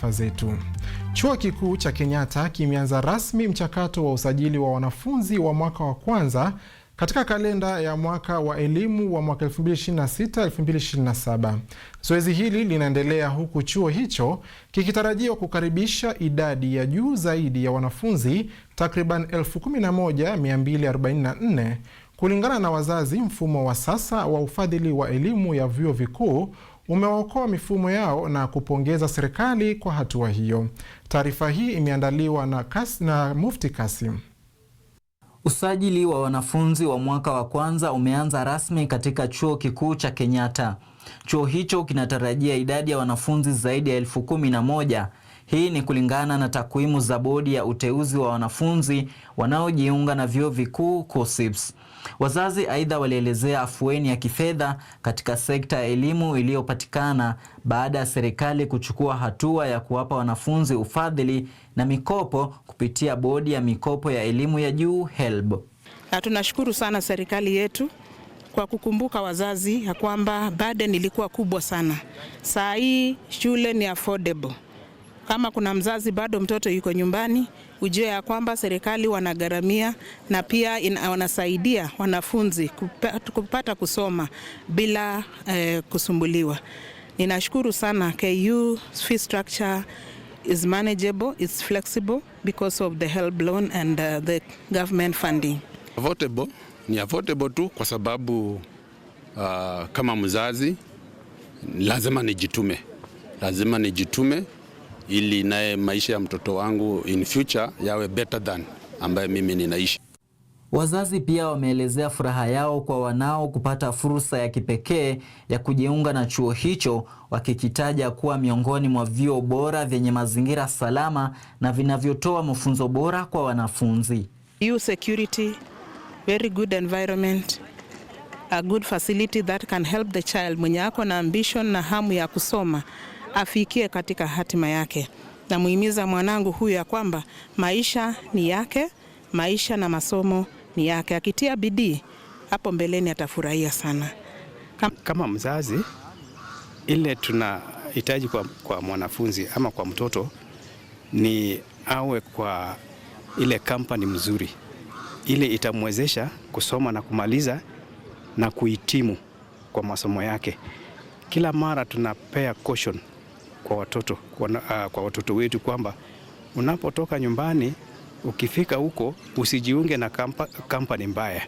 taarifa zetu. Chuo Kikuu cha Kenyatta kimeanza rasmi mchakato wa usajili wa wanafunzi wa mwaka wa kwanza katika kalenda ya mwaka wa elimu wa mwaka 2026-2027. Zoezi hili linaendelea huku chuo hicho kikitarajiwa kukaribisha idadi ya juu zaidi ya wanafunzi takriban 11,244. Kulingana na wazazi, mfumo wa sasa wa ufadhili wa elimu ya vyuo vikuu umewaokoa mifumo yao na kupongeza serikali kwa hatua hiyo. Taarifa hii imeandaliwa na Mufti Kasim. Usajili wa wanafunzi wa mwaka wa kwanza umeanza rasmi katika Chuo Kikuu cha Kenyatta. Chuo hicho kinatarajia idadi ya wanafunzi zaidi ya 11,000. Hii ni kulingana na takwimu za bodi ya uteuzi wa wanafunzi wanaojiunga na vyuo vikuu KUSSIPS. Wazazi aidha walielezea afueni ya kifedha katika sekta ya elimu iliyopatikana baada ya serikali kuchukua hatua ya kuwapa wanafunzi ufadhili na mikopo kupitia bodi ya mikopo ya elimu ya juu HELB. Na tunashukuru sana serikali yetu kwa kukumbuka wazazi ya kwamba burden ilikuwa kubwa sana. Saa hii shule ni affordable. Kama kuna mzazi bado mtoto yuko nyumbani, ujue ya kwamba serikali wanagharamia na pia wanasaidia wanafunzi kupata kusoma bila kusumbuliwa. Ninashukuru sana. KU fee structure is manageable, it's flexible because of the HELB loan and the government funding. Affordable, ni affordable tu kwa sababu kama mzazi lazima nijitume ili naye maisha ya mtoto wangu in future yawe better than ambaye mimi ninaishi. Wazazi pia wameelezea furaha yao kwa wanao kupata fursa ya kipekee ya kujiunga na chuo hicho, wakikitaja kuwa miongoni mwa vyuo bora vyenye mazingira salama na vinavyotoa mafunzo bora kwa wanafunzi. Security, very good environment, a good facility that can help the child mwenye ako na ambition na hamu ya kusoma afikie katika hatima yake. Na muhimiza mwanangu huyu ya kwamba maisha ni yake, maisha na masomo ni yake. Akitia bidii hapo mbeleni atafurahia sana. Kama mzazi, ile tunahitaji kwa mwanafunzi ama kwa mtoto ni awe kwa ile kampani mzuri, ile itamwezesha kusoma na kumaliza na kuhitimu kwa masomo yake. Kila mara tunapea caution kwa watoto wetu kwamba unapotoka nyumbani ukifika huko usijiunge na kampani mbaya.